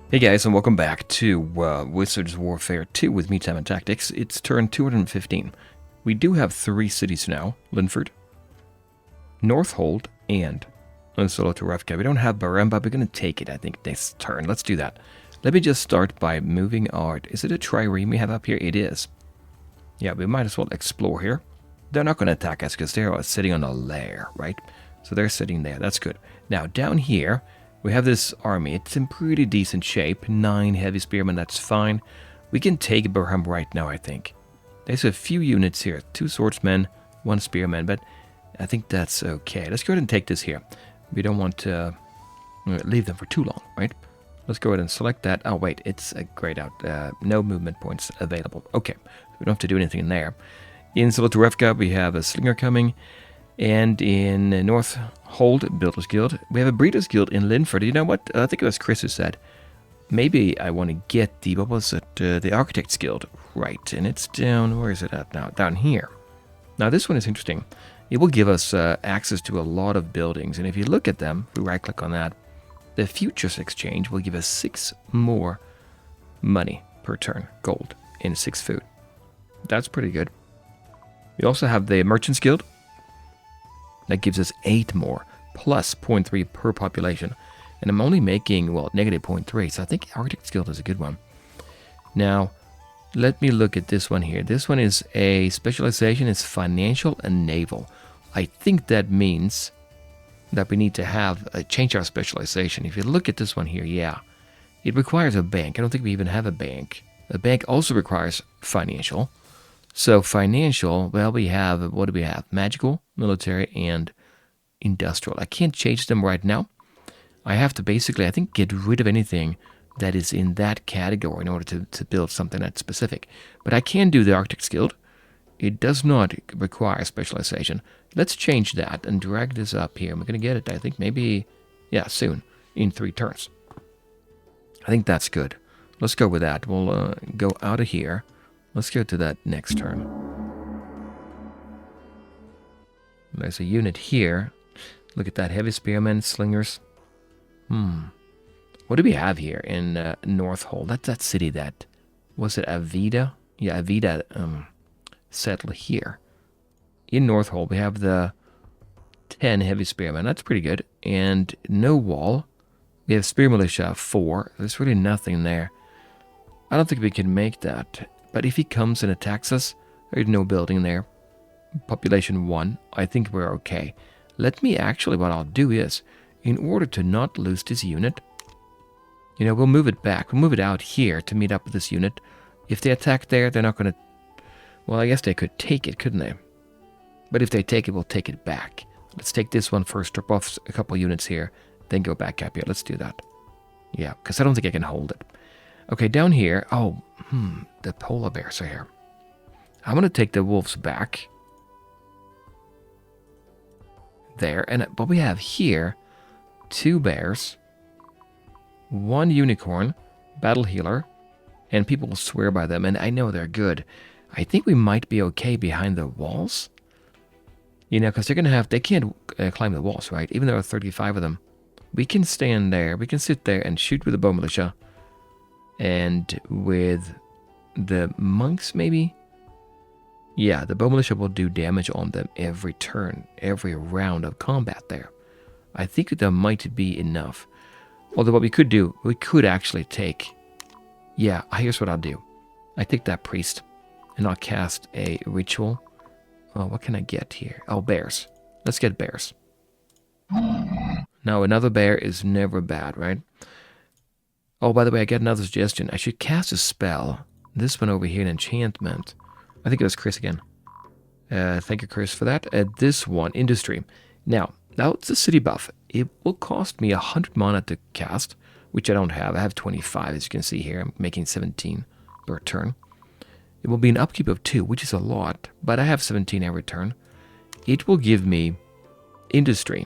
Hey guys, and welcome back to Wizards Warfare 2 with me, Time and Tactics. It's turn 215. We do have 3 cities now: Linford, Northhold, and Civ. We don't have Barem, but we're going to take it, I think, next turn. Let's do that. Let me just start by moving our... Is it a trireme we have up here? It is. Yeah, we might as well explore here. They're not going to attack us because they're sitting on a lair, right? So they're sitting there. That's good. Now, down here... we have this army. It's in pretty decent shape. 9 heavy spearmen, that's fine. We can take Burham right now, I think. There's a few units here. 2 swordsmen, 1 spearman, but I think that's okay. Let's go ahead and take this here. We don't want to leave them for too long, right? Let's go ahead and select that. Oh, wait, it's grayed out. No movement points available. Okay, we don't have to do anything in there. In Civ, we have a slinger coming. And in Northhold, Builders Guild, we have a Breeders Guild in Linford. You know what? I think it was Chris who said, maybe I want to get the, what was it, the Architects Guild. Right, and it's down, where is it at now? Down here. Now this one is interesting. It will give us access to a lot of buildings. And if you look at them, if we right click on that, the Futures Exchange will give us 6 more money per turn, gold, and 6 food. That's pretty good. We also have the Merchants Guild. That gives us 8 more, plus 0.3 per population. And I'm only making, well, negative 0.3, so I think Architect's Guild is a good one. Now, let me look at this one here. This one is a specialization, it's financial and naval. I think that means that we need to have change our specialization. If you look at this one here, yeah, it requires a bank. I don't think we even have a bank. A bank also requires financial. So financial, well, we have, what do we have? Magical, military, and industrial. I can't change them right now. I have to basically, I think, get rid of anything that is in that category in order to build something that's specific. But I can do the Architect's Guild. It does not require specialization. Let's change that and drag this up here. We're going to get it, I think, maybe, yeah, soon, in 3 turns. I think that's good. Let's go with that. We'll go out of here. Let's go to that next turn. There's a unit here. Look at that. Heavy spearmen, slingers. What do we have here in Northhold? That's that city that... Was it Avida? Yeah, Avida settled here. In Northhold, we have the 10 heavy spearmen. That's pretty good. And no wall. We have spear militia 4. There's really nothing there. I don't think we can make that. But if he comes and attacks us, there's no building there. Population 1, I think we're okay. Let me actually, what I'll do is, in order to not lose this unit, you know, we'll move it back. We'll move it out here to meet up with this unit. If they attack there, they're not going to... Well, I guess they could take it, couldn't they? But if they take it, we'll take it back. Let's take this one first, drop off a couple units here, then go back up here. Let's do that. Yeah, because I don't think I can hold it. Okay, down here, the polar bears are here. I'm going to take the wolves back. There, and what we have here, 2 bears, 1 unicorn, battle healer, and people will swear by them, and I know they're good. I think we might be okay behind the walls. You know, because they're going to have, they can't climb the walls, right? Even though there are 35 of them. We can stand there, we can sit there and shoot with the bow militia. And with the monks, maybe? Yeah, the bow militia will do damage on them every turn, every round of combat there. I think that might be enough. Although what we could do, we could actually take... Yeah, here's what I'll do. I take that priest, and I'll cast a ritual. Oh, what can I get here? Oh, bears. Let's get bears. Now, another bear is never bad, right? Oh, by the way, I got another suggestion. I should cast a spell. This one over here, an enchantment. I think it was Chris again. Thank you, Chris, for that. This one, industry. Now it's a city buff. It will cost me 100 mana to cast, which I don't have. I have 25, as you can see here. I'm making 17 per turn. It will be an upkeep of 2, which is a lot, but I have 17 every turn. It will give me industry.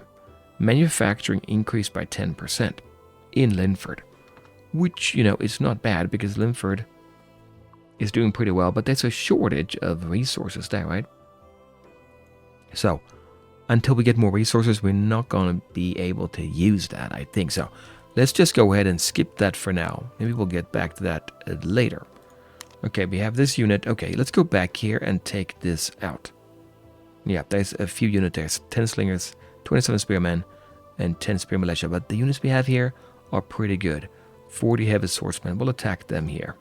Manufacturing increased by 10% in Linford. Which, you know, is not bad because Linford is doing pretty well, but there's a shortage of resources there, right? So, until we get more resources, we're not going to be able to use that, I think. So, Let's just go ahead and skip that for now. Maybe we'll get back to that later. Okay, we have this unit. Okay, let's go back here and take this out. Yeah, there's a few units there. 10 slingers, 27 spearmen, and 10 spear militia. But the units we have here are pretty good. 40 heavy swordsmen. We'll attack them here.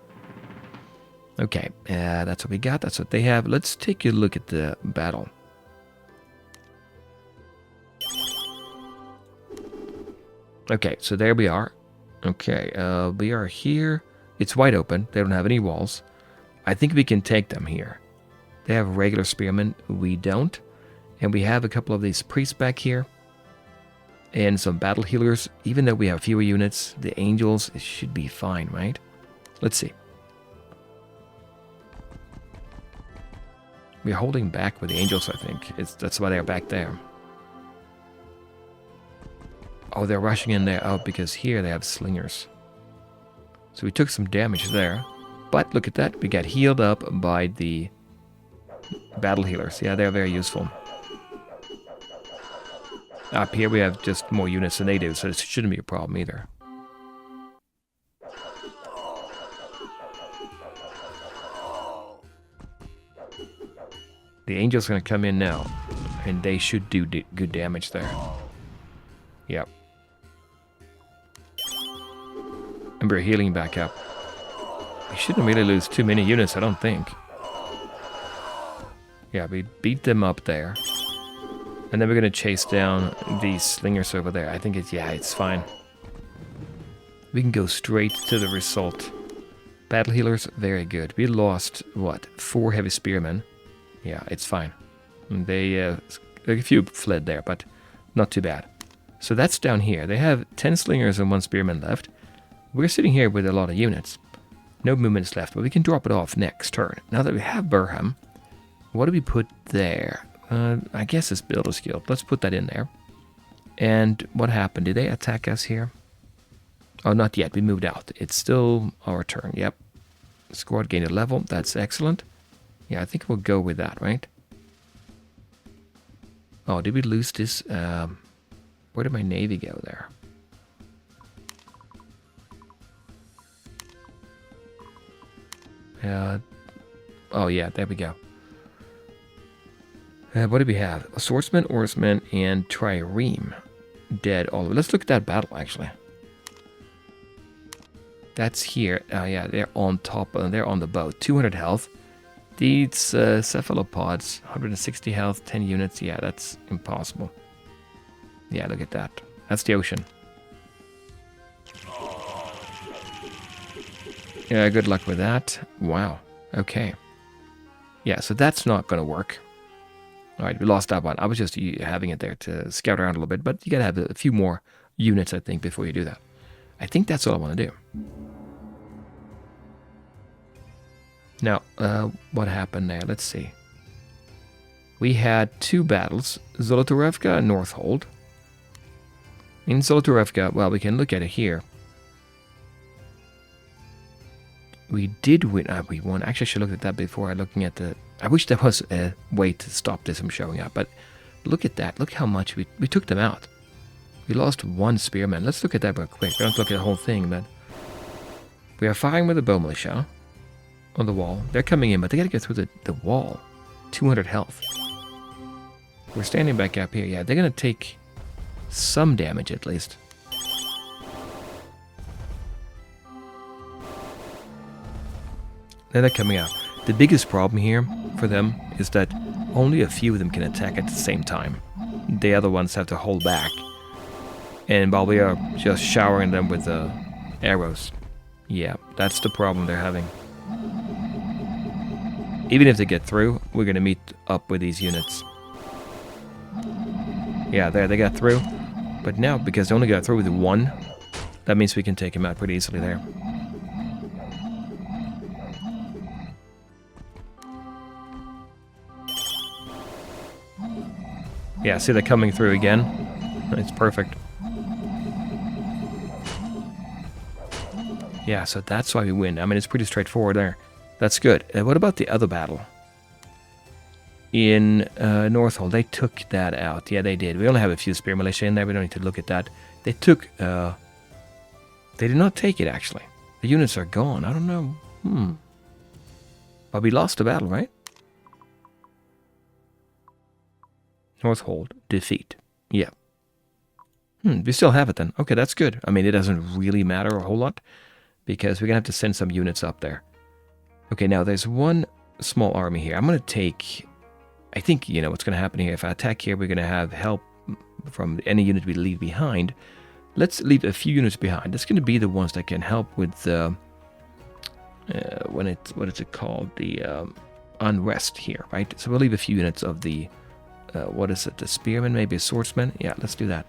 Okay, that's what we got. That's what they have. Let's take a look at the battle. Okay, so there we are. Okay, we are here. It's wide open. They don't have any walls. I think we can take them here. They have regular spearmen. We don't. And we have a couple of these priests back here. And some battle healers. Even though we have fewer units, the angels should be fine, right? Let's see. We're holding back with the angels, I think. That's why they're back there. Oh, they're rushing in there. Oh, because here they have slingers. So we took some damage there. But look at that. We got healed up by the battle healers. Yeah, they're very useful. Up here we have just more units than they do, so this shouldn't be a problem either. The angels are going to come in now, and they should do good damage there. Yep. And we're healing back up. We shouldn't really lose too many units, I don't think. Yeah, we beat them up there. And then we're going to chase down these slingers over there. I think it's fine. We can go straight to the result. Battle healers, very good. We lost, what, 4 heavy spearmen. Yeah, it's fine. And they, a few fled there, but not too bad. So that's down here. They have 10 slingers and 1 spearman left. We're sitting here with a lot of units. No movements left, but we can drop it off next turn. Now that we have Burham, what do we put there? I guess it's Builder's Guild. Let's put that in there. And what happened? Did they attack us here? Oh, not yet. We moved out. It's still our turn. Yep. Squad gained a level. That's excellent. Yeah, I think we'll go with that, right? Oh, did we lose this? Where did my navy go there? Oh, yeah, there we go. What do we have? A swordsman, oarsman, and trireme. Dead all of it. Let's look at that battle, actually. That's here. Oh, yeah, they're on top. They're on the boat. 200 health. These cephalopods, 160 health, 10 units. Yeah, that's impossible. Yeah, look at that. That's the ocean. Yeah, good luck with that. Wow. Okay. Yeah, so that's not going to work. All right, we lost that one. I was just having it there to scout around a little bit, but you got to have a few more units, I think, before you do that. I think that's all I want to do. Now, what happened there? Let's see. We had 2 battles, Zolotorevka and Northhold. In Zolotorevka, well, we can look at it here. We did win. We won. Actually, I should look at that before looking at the... I wish there was a way to stop this from showing up, but look at that. Look how much we took them out. We lost 1 spearman. Let's look at that real quick. We don't look at the whole thing, but... We are firing with a bow militia on the wall. They're coming in, but they got to go through the wall. 200 health. We're standing back up here. Yeah, they're going to take some damage at least. Then they're coming out. The biggest problem here for them is that only a few of them can attack at the same time. The other ones have to hold back. And while we are just showering them with arrows. Yeah, that's the problem they're having. Even if they get through, we're going to meet up with these units. Yeah, there, they got through. But now, because they only got through with 1, that means we can take them out pretty easily there. Yeah, see, they're coming through again. It's perfect. Yeah, so that's why we win. I mean, it's pretty straightforward there. That's good. What about the other battle? In Northhold, they took that out. Yeah, they did. We only have a few spear militia in there. We don't need to look at that. They took They did not take it, actually. The units are gone. I don't know. But we lost the battle, right? Northhold, defeat. Yeah. We still have it then. Okay, that's good. I mean, it doesn't really matter a whole lot, because we're going to have to send some units up there. Okay, now there's one small army here. I'm going to take... I think, you know, what's going to happen here. If I attack here, we're going to have help from any unit we leave behind. Let's leave a few units behind. That's going to be the ones that can help with what is it called? The unrest here, right? So we'll leave a few units of the, what is it? The spearmen, maybe a swordsman? Yeah, let's do that.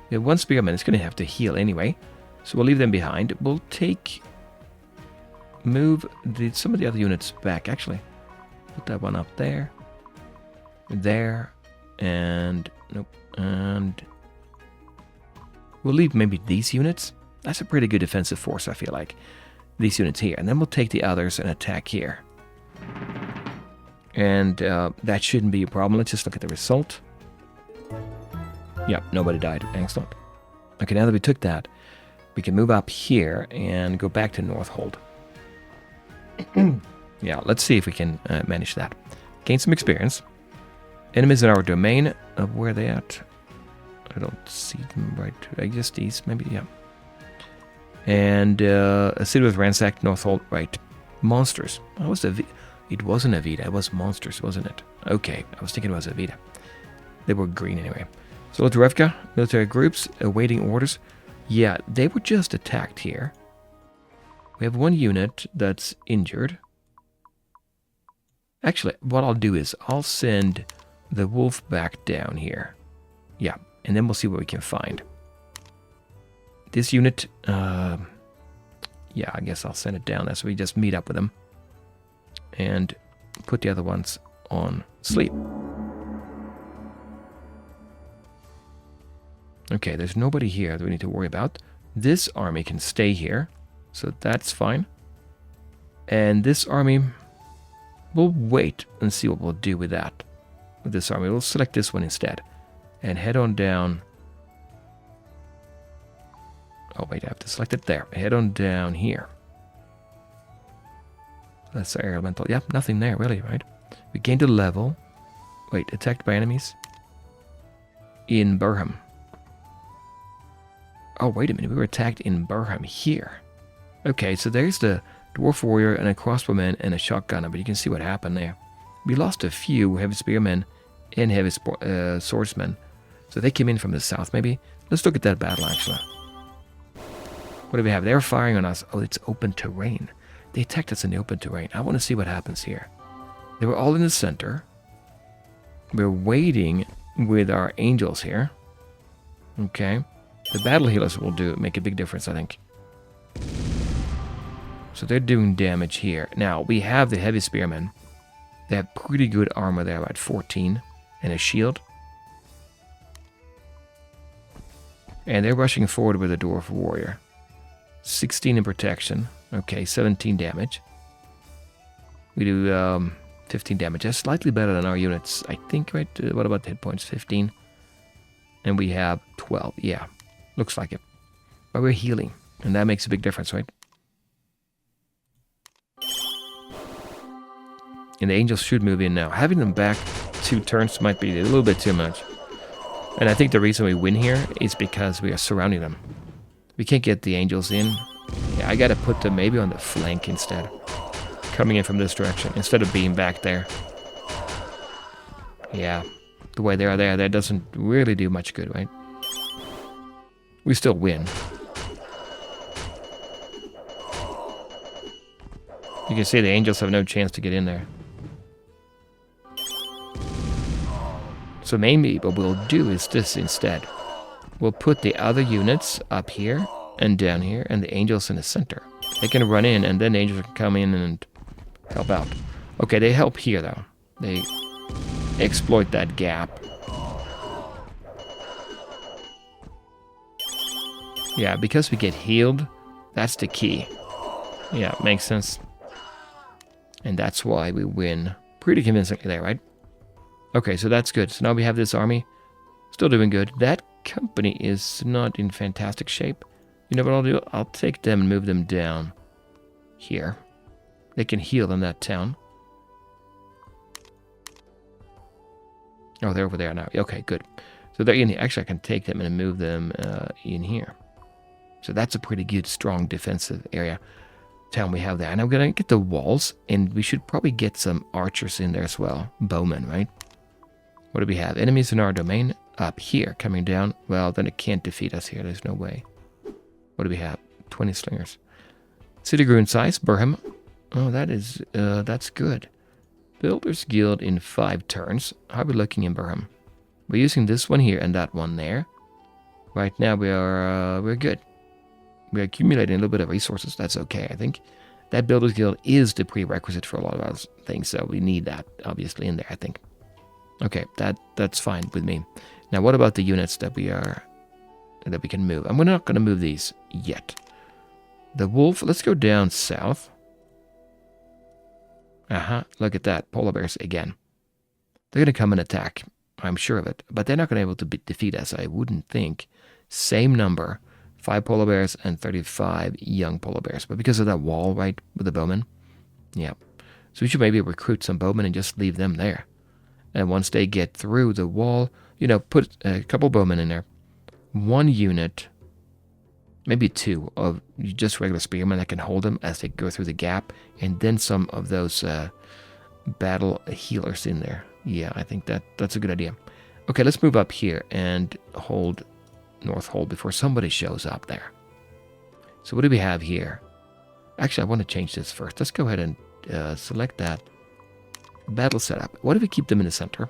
We have one spearman. It's going to have to heal anyway. So we'll leave them behind. We'll move some of the other units back, actually. Put that one up there. There. And, nope. And we'll leave maybe these units. That's a pretty good defensive force, I feel like. These units here. And then we'll take the others and attack here. And that shouldn't be a problem. Let's just look at the result. Yep, nobody died. Excellent. Okay, now that we took that, we can move up here and go back to Northhold. Yeah, let's see if we can manage that. Gain some experience. Enemies in our domain. Where are they at? I don't see them right. I guess these, maybe, yeah. And a city was ransacked, Northhold, right. Monsters. It wasn't Avita, it was monsters, wasn't it? Okay, I was thinking it was Avita. They were green anyway. So Lotarevka, military groups, awaiting orders. Yeah, they were just attacked here. We have one unit that's injured. Actually, what I'll do is I'll send the wolf back down here. Yeah, and then we'll see what we can find. This unit, yeah, I guess I'll send it down there so we just meet up with them. And put the other ones on sleep. Okay, there's nobody here that we need to worry about. This army can stay here, so that's fine. And this army, we'll wait and see what we'll do with that. With this army, we'll select this one instead. And head on down. Oh wait, I have to select it there. Head on down here. That's our elemental. Yep, nothing there really, right? We gained a level. Wait, attacked by enemies? In Burham. Oh, wait a minute. We were attacked in Burham here. Okay, so there's the dwarf warrior and a crossbowman and a shotgunner, but you can see what happened there. We lost a few heavy spearmen and heavy swordsmen. So they came in from the south, maybe. Let's look at that battle, actually. What do we have? They're firing on us. Oh, it's open terrain. They attacked us in the open terrain. I want to see what happens here. They were all in the center. We're waiting with our angels here. Okay. The battle healers will make a big difference, I think. So they're doing damage here. Now, we have the heavy spearmen. They have pretty good armor there, about 14. And a shield. And they're rushing forward with a dwarf warrior. 16 in protection. Okay, 17 damage. We do 15 damage. That's slightly better than our units, I think, right? What about the hit points? 15. And we have 12. Yeah, looks like it. But we're healing, and that makes a big difference, right? And the angels should move in now. Having them back 2 turns might be a little bit too much. And I think the reason we win here is because we are surrounding them. We can't get the angels in. Yeah, I gotta put them maybe on the flank instead. Coming in from this direction, instead of being back there. Yeah, the way they are there, that doesn't really do much good, right? We still win. You can see the angels have no chance to get in there. So maybe what we'll do is this instead. We'll put the other units up here and down here, and the angels in the center. They can run in, and then the angels can come in and help out. Okay, they help here, though. They exploit that gap. Yeah, because we get healed, that's the key. Yeah, makes sense. And that's why we win pretty convincingly there, right? Okay, so that's good. So now we have this army. Still doing good. That company is not in fantastic shape. You know what I'll do? I'll take them and move them down here. They can heal in that town. Oh, they're over there now. Okay, good. So they're in here. Actually, I can take them and move them in here. So that's a pretty good, strong defensive area town we have there. And I'm going to get the walls, and we should probably get some archers in there as well. Bowmen, right? What do we have? Enemies in our domain up here coming down. Well, then it can't defeat us here. There's no way. What do we have? 20 slingers. City grew in size. Burham. Oh, that's good. Builders Guild in 5 turns. How are we looking in Burham? We're using this one here and that one there. Right now we're good. We're accumulating a little bit of resources. That's okay, I think. That Builders Guild is the prerequisite for a lot of our things, so we need that obviously in there, I think. Okay, that's fine with me. Now, what about the units that we can move? I'm not going to move these yet. The wolf. Let's go down south. Look at that. Polar bears again. They're going to come and attack. I'm sure of it. But they're not going to be able to defeat us, I wouldn't think. Same number. 5 polar bears and 35 young polar bears. But because of that wall, right, with the bowmen. Yeah. So we should maybe recruit some bowmen and just leave them there. And once they get through the wall, you know, put a couple bowmen in there. 1 unit, maybe 2 of just regular spearmen that can hold them as they go through the gap. And then some of those battle healers in there. Yeah, I think that's a good idea. Okay, let's move up here and hold North Hold before somebody shows up there. So what do we have here? Actually, I want to change this first. Let's go ahead and select that. Battle setup. What if we keep them in the center?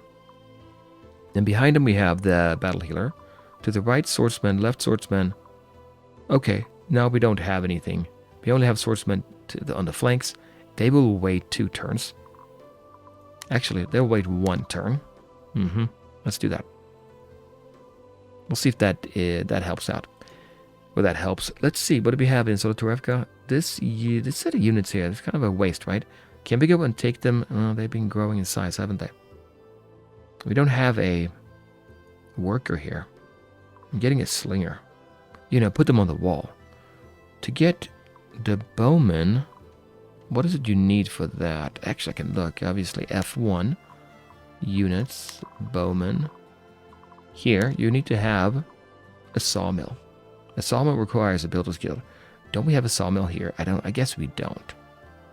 Then behind them we have the battle healer. To the right, swordsman, left swordsman. Okay, now we don't have anything. We only have swordsmen on the flanks. They will wait 2 turns. Actually, they'll wait 1 turn. Let's do that. We'll see if that helps out. Well, that helps. Let's see. What do we have in Zolotorevka? This set of units here, it's kind of a waste, right? Can we go and take them? Oh, they've been growing in size, haven't they? We don't have a worker here. I'm getting a slinger. You know, put them on the wall. To get the bowman, what is it you need for that? Actually, I can look. Obviously, F1. Units. Bowman. Here, you need to have a sawmill. A sawmill requires a builder's guild. Don't we have a sawmill here? I guess we don't.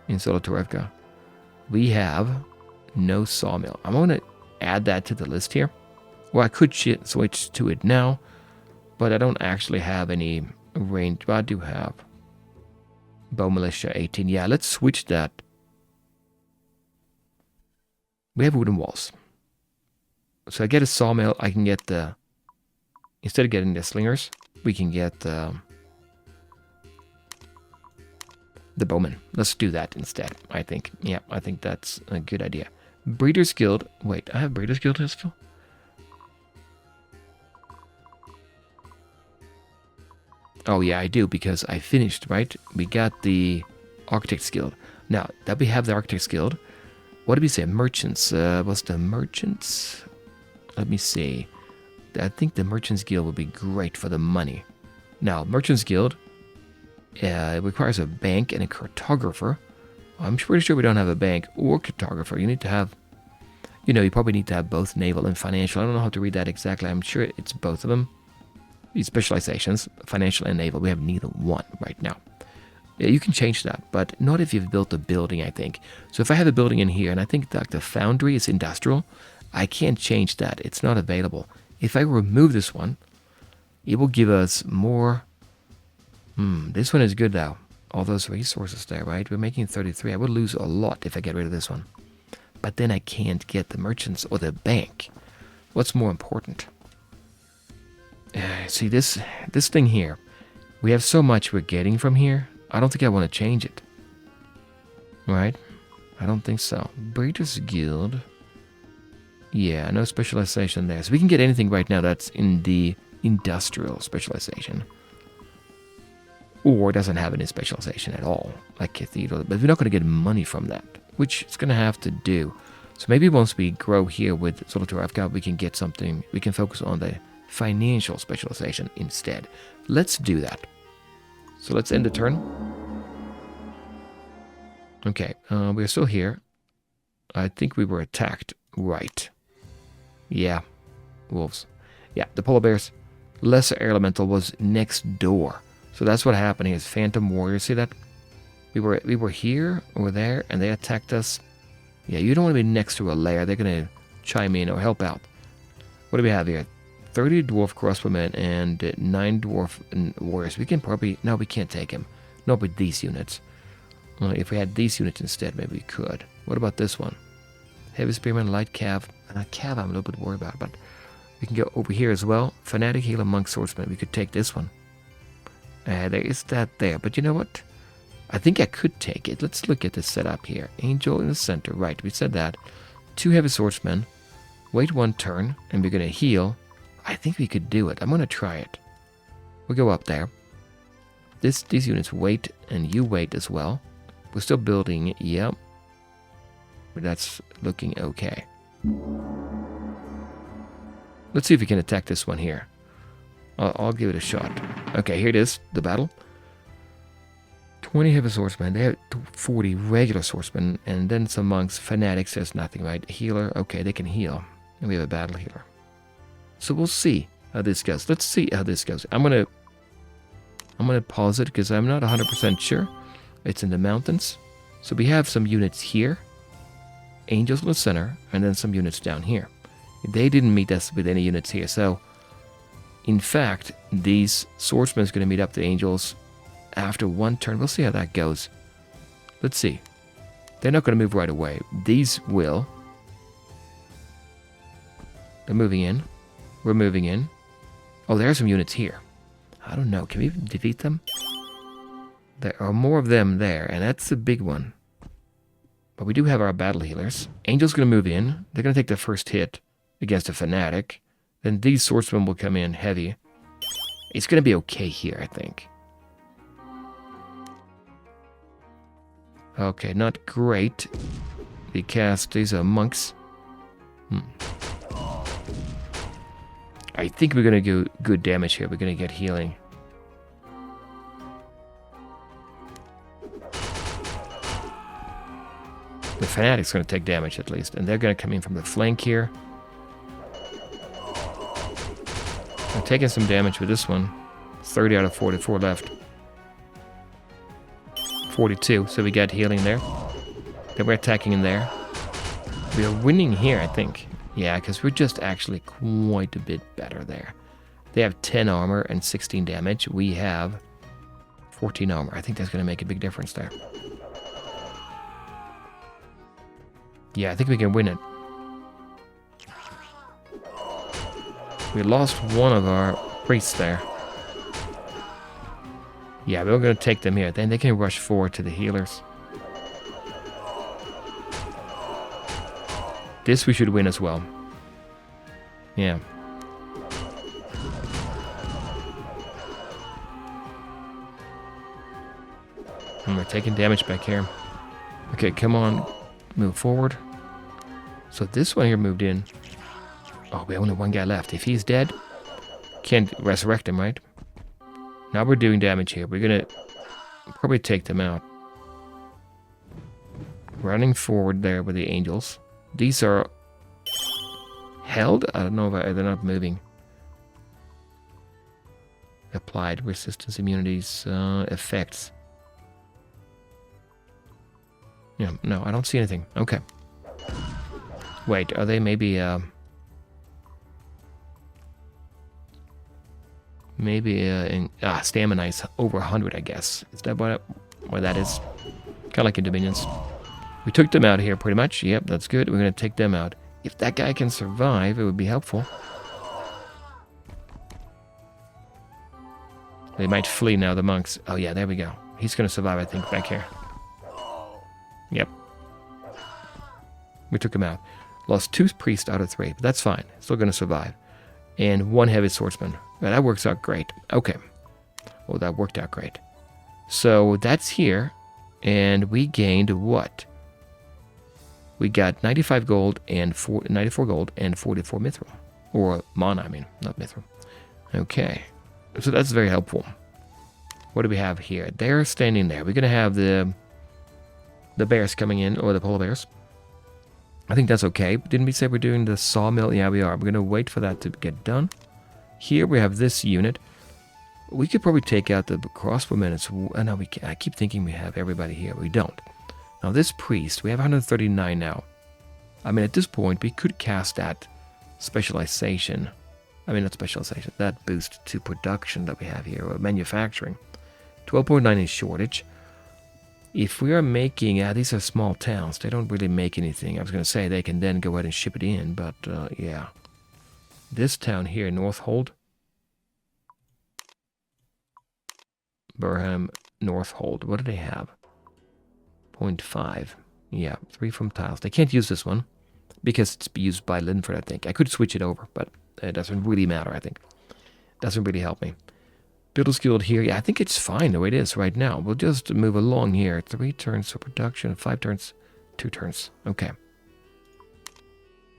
In Zolotorevka. We have no sawmill. I'm going to add that to the list here. Well, I could switch to it now, but I don't actually have any range. But I do have Bow Militia 18. Yeah, let's switch that. We have wooden walls. So I get a sawmill. I can get the... Instead of getting the slingers, we can get the bowman. Let's do that instead, I think. Yeah, I think that's a good idea. Breeder's Guild. Wait, I have Breeder's Guild as well? Oh yeah, I do, because I finished, right? We got the Architect's Guild. Now, that we have the Architect's Guild, what did we say? Merchants. What's the merchants? Let me see. I think the Merchants Guild would be great for the money. Now, Merchants Guild, it requires a bank and a cartographer. I'm pretty sure we don't have a bank or cartographer. You need to have, you probably need to have both naval and financial. I don't know how to read that exactly. I'm sure it's both of them. These specializations, financial and naval, we have neither one right now. Yeah, you can change that, but not if you've built a building, I think. So if I have a building in here, and I think that the foundry is industrial, I can't change that. It's not available. If I remove this one, it will give us more. This one is good though. All those resources there, right? We're making 33. I would lose a lot if I get rid of this one. But then I can't get the merchants or the bank. What's more important? See, this thing here. We have so much we're getting from here. I don't think I want to change it. Right? I don't think so. Breeder's Guild. Yeah, no specialization there. So we can get anything right now that's in the industrial specialization. Or doesn't have any specialization at all, like Cathedral. But we're not going to get money from that, which it's going to have to do. So maybe once we grow here with Zolotorevka, we can get something. We can focus on the financial specialization instead. Let's do that. So let's end the turn. Okay, we're still here. I think we were attacked. Right. Yeah. Wolves. Yeah, the polar bears. Lesser air elemental was next door. So that's what happened here is Phantom Warriors. See that? We were here or there, and they attacked us. Yeah, you don't want to be next to a lair. They're going to chime in or help out. What do we have here? 30 dwarf crossbowmen and 9 dwarf warriors. We can probably... No, we can't take him. Not with these units. If we had these units instead, maybe we could. What about this one? Heavy spearman, light cav. Cav I'm a little bit worried about, but we can go over here as well. Fanatic, healer, monk, swordsman. We could take this one. There is that there. But you know what? I think I could take it. Let's look at the setup here. Angel in the center. Right, we said that. 2 heavy swordsmen. Wait 1 turn, and we're going to heal. I think we could do it. I'm going to try it. We'll go up there. These units wait, and you wait as well. We're still building it. Yep. That's looking okay. Let's see if we can attack this one here. I'll give it a shot. Okay, here it is. The battle. 20 heavy swordsmen. They have 40 regular swordsmen. And then some monks. Fanatics. There's nothing, right? Healer. Okay, they can heal. And we have a battle healer. So we'll see how this goes. Let's see how this goes. I'm gonna pause it because I'm not 100% sure. It's in the mountains. So we have some units here. Angels in the center. And then some units down here. They didn't meet us with any units here. So, in fact, these swordsmen are going to meet up the angels after 1 turn. We'll see how that goes. Let's see. They're not going to move right away. These will. They're moving in. We're moving in. Oh, there are some units here. I don't know. Can we defeat them? There are more of them there, and that's a big one. But we do have our battle healers. Angel's going to move in. They're going to take the first hit against a fanatic. Then these swordsmen will come in heavy. It's going to be okay here, I think. Okay, not great. Because these are monks. I think we're going to do good damage here. We're going to get healing. The fanatic's going to take damage at least. And they're going to come in from the flank here. I'm taking some damage with this one. 30 out of 44 left. 42, so we got healing there. Then we're attacking in there. We are winning here, I think. Yeah, because we're just actually quite a bit better there. They have 10 armor and 16 damage. We have 14 armor. I think that's going to make a big difference there. Yeah, I think we can win it. We lost one of our priests there. Yeah, we're going to take them here. Then they can rush forward to the healers. This we should win as well. Yeah. And we're taking damage back here. Okay, come on. Move forward. So this one here moved in. Oh, we have only 1 guy left. If he's dead, can't resurrect him, right? Now we're doing damage here. We're going to probably take them out. Running forward there with the angels. These are held? I don't know if they're not moving. Applied resistance immunities effects. Yeah, no, I don't see anything. Okay. Wait, are they maybe stamina is over 100, I guess. Is that what that is? Kind of like in Dominions. We took them out here pretty much. Yep, that's good. We're going to take them out. If that guy can survive, it would be helpful. They might flee now, the monks. Oh yeah, there we go. He's going to survive, I think, back here. Yep. We took him out. Lost 2 priests out of 3, but that's fine. Still going to survive. And 1 heavy swordsman. Well, that works out great. Okay. Well, that worked out great. So that's here. And we gained what? We got 95 gold and 94 gold and 44 mithril. Or mana, I mean, not mithril. Okay. So that's very helpful. What do we have here? They're standing there. We're going to have the bears coming in, or the polar bears. I think that's okay. Didn't we say we're doing the sawmill? Yeah, we are. We're going to wait for that to get done. Here we have this unit. We could probably take out the crossbowmen. No, I keep thinking we have everybody here. We don't. Now this priest, we have 139 now. I mean, at this point, we could cast that specialization. I mean, not specialization. That boost to production that we have here, or manufacturing. 12.9 is shortage. If we are making, these are small towns, they don't really make anything. I was going to say they can then go ahead and ship it in, but yeah. This town here, Northhold. Burham, Northhold. What do they have? 0.5. Yeah, 3 from tiles. They can't use this one because it's used by Linford, I think. I could switch it over, but it doesn't really matter, I think. Doesn't really help me. Builder's Guild here, yeah, I think it's fine the way it is right now. We'll just move along here. 3 turns for production, 5 turns, 2 turns. Okay.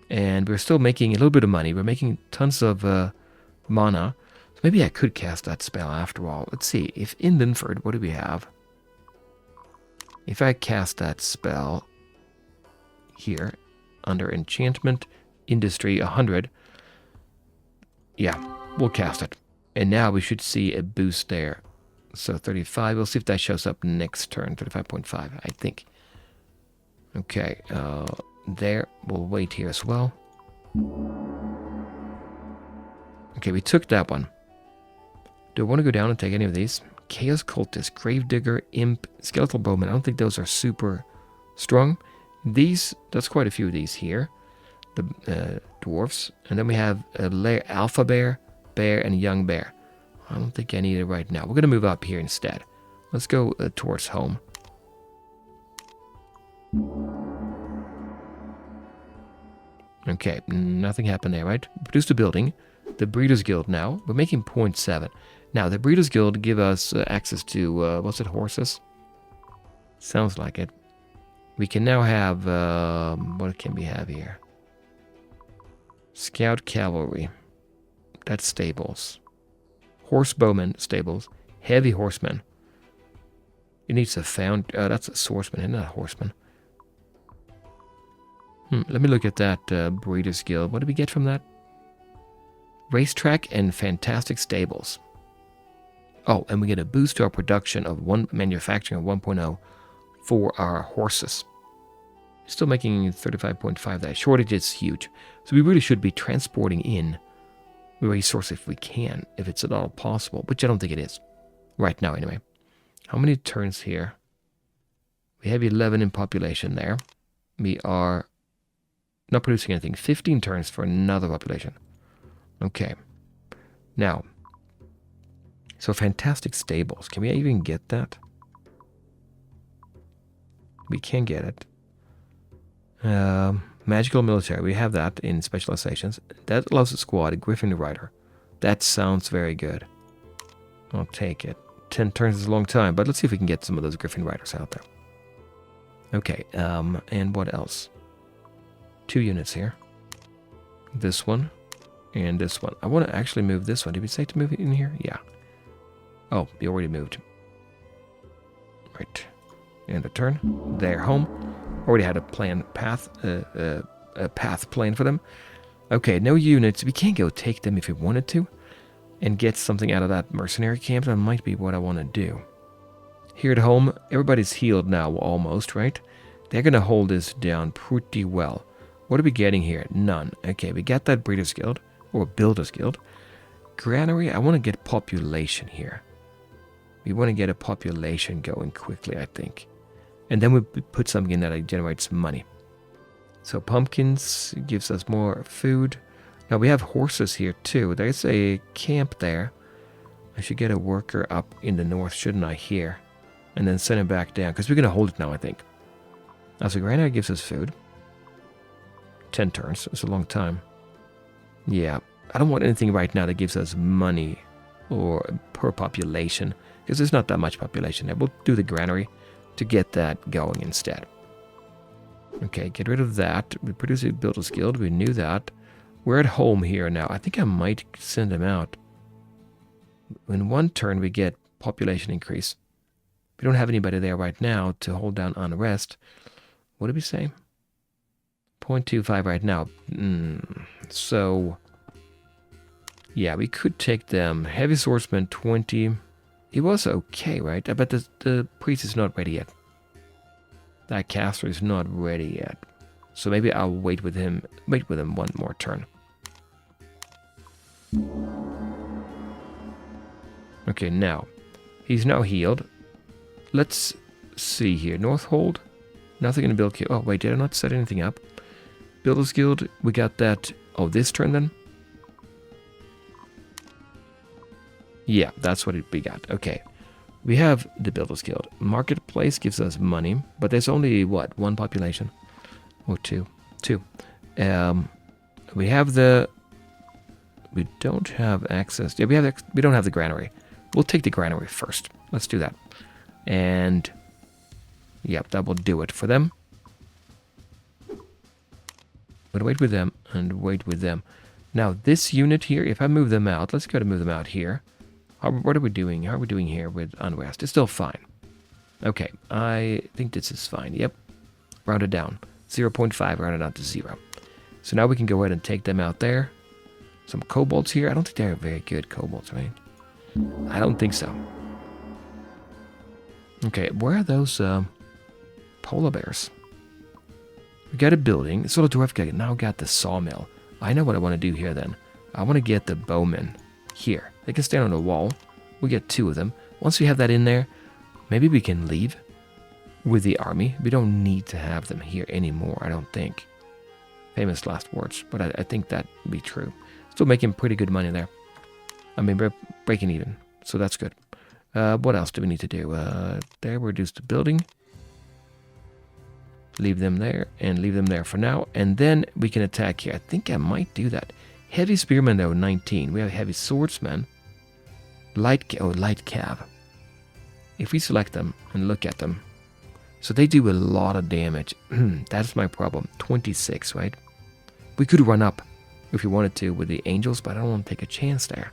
And we're still making a little bit of money. We're making tons of mana. So maybe I could cast that spell after all. Let's see. If in Linford, what do we have? If I cast that spell here under Enchantment, Industry, 100. Yeah, we'll cast it. And now we should see a boost there. So 35. We'll see if that shows up next turn. 35.5, I think. Okay. There. We'll wait here as well. Okay, we took that one. Do I want to go down and take any of these? Chaos Cultist, Gravedigger, Imp, Skeletal Bowman. I don't think those are super strong. These, that's quite a few of these here. The dwarfs. And then we have a Alpha Bear, Bear, and Young Bear. I don't think I need it right now. We're going to move up here instead. Let's go towards home. Okay, nothing happened there, right? Produced a building. The Breeders' Guild now. We're making 0.7. Now, the Breeders' Guild give us access to, what's it, horses? Sounds like it. We can now have, what can we have here? Scout Cavalry. That's stables. Horse Bowmen, stables. Heavy Horsemen. It needs a found, that's a swordsman, isn't that a horseman? Let me look at that Breeders' Guild. What did we get from that? Racetrack and fantastic stables. Oh, and we get a boost to our production of manufacturing of 1.0 for our horses. Still making 35.5. That shortage is huge. So we really should be transporting in resource if we can, if it's at all possible, which I don't think it is. Right now, anyway. How many turns here? We have 11 in population there. We are not producing anything. 15 turns for another population. Okay. Now, so fantastic stables. Can we even get that? We can get it. Magical military. We have that in specializations. That allows a squad, a Griffin Rider. That sounds very good. I'll take it. 10 turns is a long time, but let's see if we can get some of those Griffin Riders out there. Okay, and what else? 2 units here. This one and this one. I want to actually move this one. Did we say to move it in here? Yeah. Oh, we already moved. Right. And a turn. They're home. Already had a path plan for them. Okay, no units. We can't go take them if we wanted to and get something out of that mercenary camp. That might be what I want to do. Here at home, everybody's healed now almost, right? They're going to hold this down pretty well. What are we getting here? None. Okay, we got that Breeders' Guild, or Builders' Guild. Granary, I want to get population here. We want to get a population going quickly, I think. And then we put something in that generates money. So pumpkins gives us more food. Now we have horses here too. There's a camp there. I should get a worker up in the north, shouldn't I, here? And then send him back down, because we're going to hold it now, I think. Now, so granary gives us food. 10 turns. It's a long time. Yeah. I don't want anything right now that gives us money or per population, because there's not that much population there. We'll do the granary to get that going instead. Okay, get rid of that. We produce a Builder's Guild. We knew that. We're at home here now. I think I might send him out. In one turn, we get population increase. We don't have anybody there right now to hold down unrest. What did we say? 0.25 right now. So, yeah, we could take them. Heavy swordsman, 20. It was okay, right? I bet the priest is not ready yet. That caster is not ready yet. So maybe I'll wait with him one more turn. Okay, now. He's now healed. Let's see here. Northhold. Nothing in the build queue. Oh, wait, did I not set anything up? Builders Guild, we got that. Oh, this turn then? Yeah, that's what we got. Okay. We have the Builders Guild. Marketplace gives us money, but there's only, what, one population? Or two? Two. We have the... We don't have access... Yeah, we don't have the granary. We'll take the granary first. Let's do that. And... Yep, that will do it for them. But wait with them, and wait with them. Now, this unit here, if I move them out... Let's go to move them out here. What are we doing? How are we doing here with unrest? It's still fine. Okay, I think this is fine. Yep. Rounded down. 0.5 rounded out to 0. So now we can go ahead and take them out there. Some kobolds here. I don't think they're very good kobolds, right? I don't think so. Okay, where are those polar bears? We got a building. Sort of dwarf now got the sawmill. I know what I want to do here then. I want to get the bowmen here. They can stand on the wall. We get 2 of them. Once we have that in there, maybe we can leave with the army. We don't need to have them here anymore, I don't think. Famous last words, but I think that would be true. Still making pretty good money there. I mean, we're breaking even, so that's good. What else do we need to do? There, we'll reduce the building. Leave them there, and leave them there for now. And then we can attack here. I think I might do that. Heavy spearmen, though, 19. We have heavy swordsmen. Light cav. If we select them and look at them. So they do a lot of damage. That's my problem. 26, right? We could run up if we wanted to with the angels, but I don't want to take a chance there.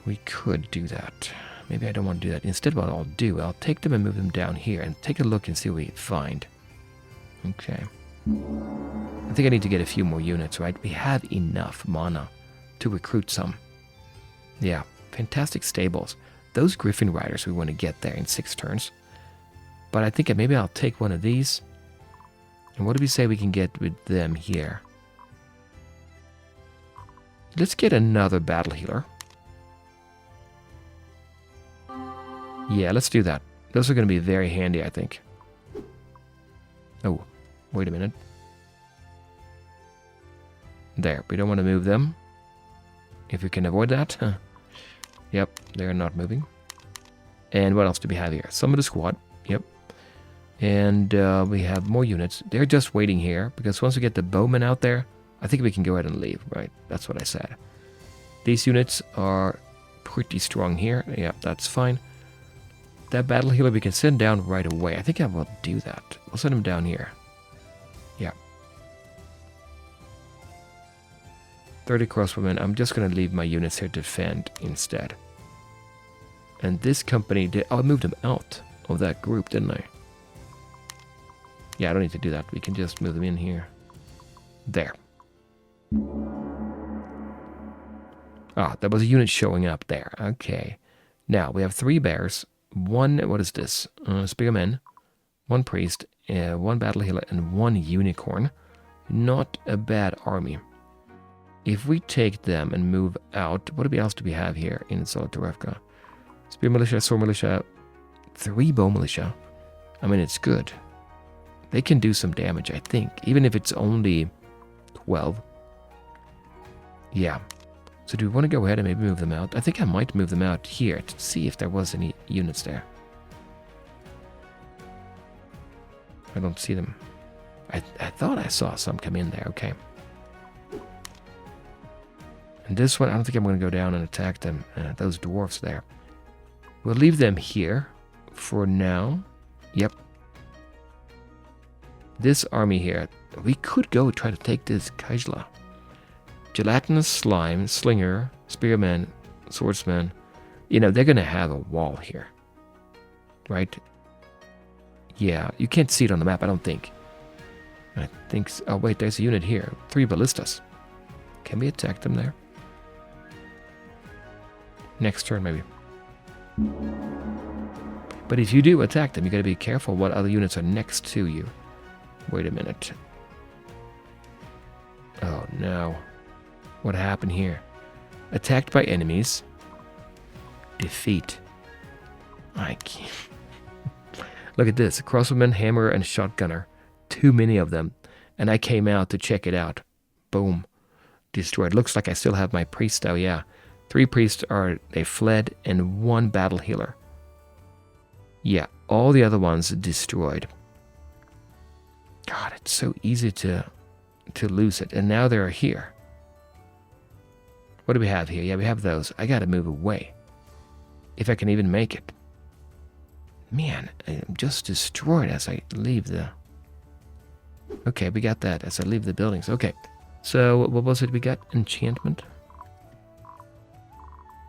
We could do that. Maybe I don't want to do that. Instead, what I'll do, I'll take them and move them down here and take a look and see what we find. Okay. I think I need to get a few more units, right? We have enough mana to recruit some. Yeah, fantastic stables. Those Griffin Riders we want to get there in 6 turns. But I think maybe I'll take one of these. And what do we say we can get with them here? Let's get another battle healer. Yeah, let's do that. Those are going to be very handy, I think. Oh, wait a minute. There, we don't want to move them. If we can avoid that. Yep, they're not moving. And what else do we have here? Some of the squad. Yep. And we have more units. They're just waiting here, because once we get the bowmen out there, I think we can go ahead and leave, right? That's what I said. These units are pretty strong here. Yep, that's fine. That battle healer we can send down right away. I think I will do that. We'll send him down here. Yeah. 30 crossbowmen. I'm just going to leave my units here to defend instead. And this company did... Oh, I moved them out of that group, didn't I? Yeah, I don't need to do that. We can just move them in here. There. Ah, there was a unit showing up there. Okay. Now, we have 3 bears. 1, what is this? Spearmen. 1 priest. 1 battle healer. And 1 unicorn. Not a bad army. If we take them and move out, what else do we have here in Zolotarevka? Spear militia, sword militia, 3 bow militia. I mean, it's good. They can do some damage, I think. Even if it's only 12. Yeah. So do we want to go ahead and maybe move them out? I think I might move them out here to see if there was any units there. I don't see them. I thought I saw some come in there. Okay. And this one, I don't think I'm going to go down and attack them. Those dwarfs there. We'll leave them here for now. Yep. This army here, we could go try to take this Kajla. Gelatinous slime, slinger, spearman, swordsman. You know, they're going to have a wall here. Right? Yeah, you can't see it on the map, I don't think. I think... Oh, wait, there's a unit here. 3 ballistas. Can we attack them there? Next turn, maybe. But if you do attack them, you got to be careful what other units are next to you. Wait a minute. Oh, no. What happened here? Attacked by enemies. Defeat. I can't... Look at this. Crossbowman, hammer, and shotgunner. Too many of them. And I came out to check it out. Boom. Destroyed. Looks like I still have my priest though, yeah. 3 priests they fled, and 1 battle healer. Yeah, all the other ones destroyed. God, it's so easy to lose it. And now they're here. What do we have here? Yeah, we have those. I gotta move away. If I can even make it. Man, I'm just destroyed as I leave the... Okay, we got that as I leave the buildings. Okay, so what was it we got? Enchantment?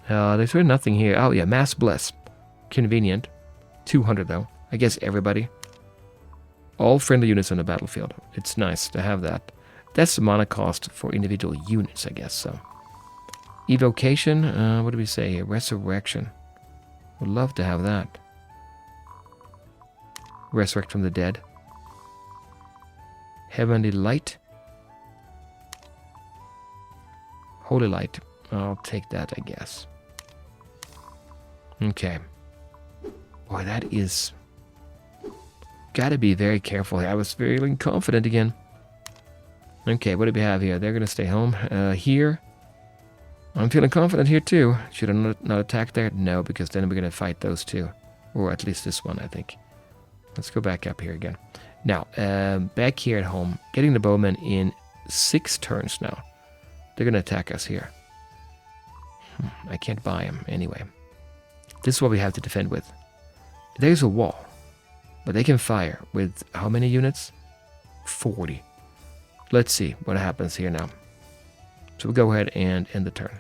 There's really nothing here. Oh yeah, Mass Bless. Convenient. 200 though. I guess everybody. All friendly units on the battlefield. It's nice to have that. That's the mana cost for individual units, I guess, so. Evocation, what do we say here? Resurrection. Would love to have that. Resurrect from the dead. Heavenly Light. Holy Light. I'll take that, I guess. Okay. Boy, that is... Gotta be very careful here. I was feeling confident again. Okay, what do we have here? They're gonna stay home. Here. I'm feeling confident here too. Should I not attack there? No, because then we're gonna fight those two. Or at least this one, I think. Let's go back up here again. Now, back here at home, getting the bowmen in 6 turns now. They're going to attack us here. I can't buy them anyway. This is what we have to defend with. There's a wall, but they can fire with how many units? 40. Let's see what happens here now. So we'll go ahead and end the turn.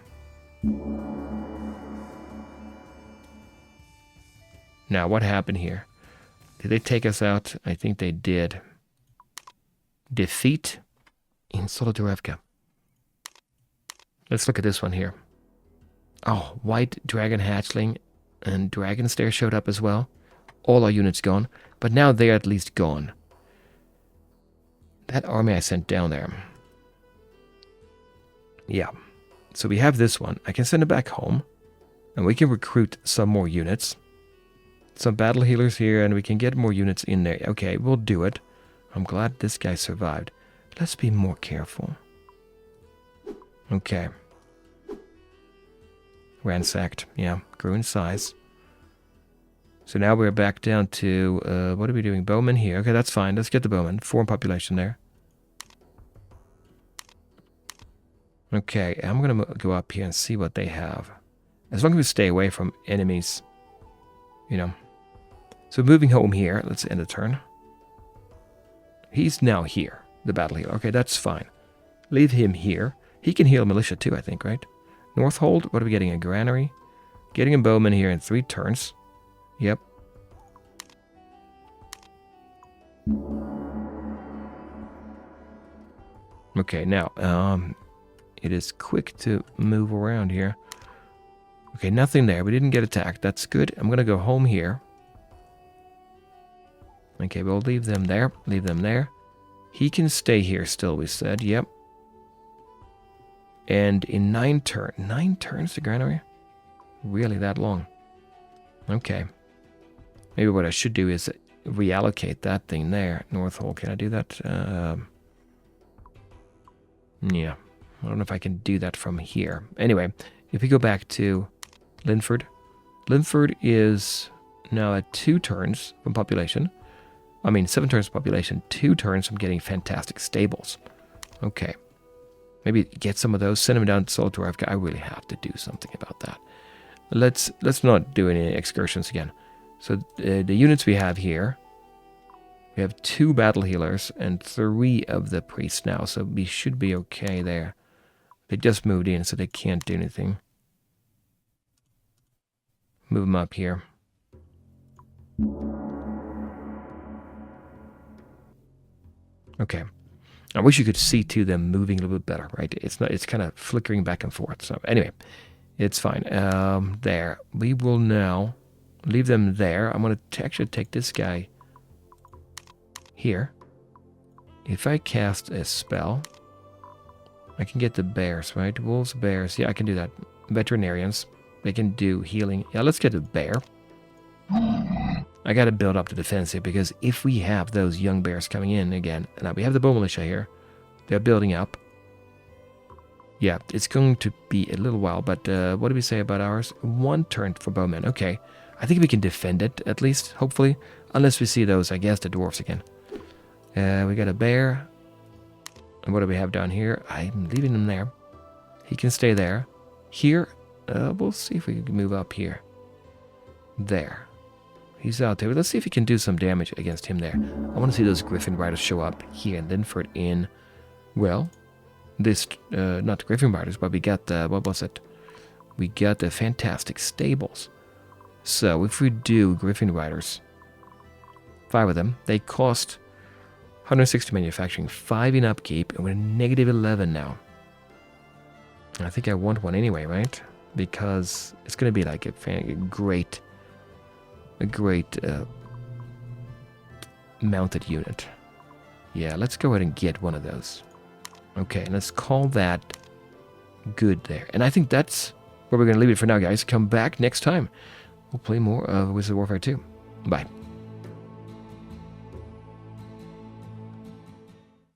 Now, what happened here? Did they take us out? I think they did. Defeat in Solidarevka. Let's look at this one here. Oh, White Dragon Hatchling and Dragon Stair showed up as well. All our units gone. But now they're at least gone. That army I sent down there. Yeah. So we have this one. I can send it back home. And we can recruit some more units. Some battle healers here, and we can get more units in there. Okay, we'll do it. I'm glad this guy survived. Let's be more careful. Okay. Ransacked. Yeah, grew in size. So now we're back down to, what are we doing? Bowmen here. Okay, that's fine. Let's get the bowmen. 4 population there. Okay, I'm going to go up here and see what they have. As long as we stay away from enemies, you know. So moving home here, let's end the turn. He's now here, the battle healer. Okay, that's fine. Leave him here. He can heal militia too, I think, right? Northhold, what are we getting? A granary? Getting a bowman here in 3 turns. Yep. Okay, now, it is quick to move around here. Okay, nothing there. We didn't get attacked. That's good. I'm going to go home here. Okay, we'll leave them there. Leave them there. He can stay here still, we said. Yep. And in 9 turns to granary? Really that long? Okay. Maybe what I should do is reallocate that thing there. Northhold, can I do that? Yeah. I don't know if I can do that from here. Anyway, if we go back to Linford. Linford is now at 2 turns from population. I mean, 7 turns from population, 2 turns from getting fantastic stables. Okay. Maybe get some of those, send them down to Solidarevka. I really have to do something about that. Let's not do any excursions again. So the units we have here, we have 2 battle healers and 3 of the priests now, so we should be okay there. They just moved in, so they can't do anything. Move them up here. Okay. I wish you could see to them moving a little bit better, right? It's not. It's kind of flickering back and forth. So anyway, it's fine. There. We will now leave them there. I'm going to actually take this guy here. If I cast a spell, I can get the bears, right? Wolves, bears. Yeah, I can do that. Veterinarians. They can do healing. Yeah, let's get a bear. I got to build up the defense here because if we have those young bears coming in again, now we have the bow militia here. They're building up. Yeah, it's going to be a little while, but what do we say about ours? 1 turn for bowmen. Okay, I think we can defend it at least, hopefully, unless we see those, I guess, the dwarves again. We got a bear. And what do we have down here? I'm leaving him there. He can stay there. Here, we'll see if we can move up here. There. He's out there. Let's see if we can do some damage against him there. I want to see those Griffin Riders show up here in Linford in, well, this, not the Griffin Riders, but we got the, what was it? We got the fantastic stables. So if we do Griffin Riders, 5 of them, they cost 160 manufacturing, 5 in upkeep, and we're negative 11 now. I think I want one anyway, right? Because it's going to be like a great mounted unit. Yeah, let's go ahead and get one of those. Okay, let's call that good there. And I think that's where we're going to leave it for now, guys. Come back next time. We'll play more of Wizard of Warfare 2. Bye.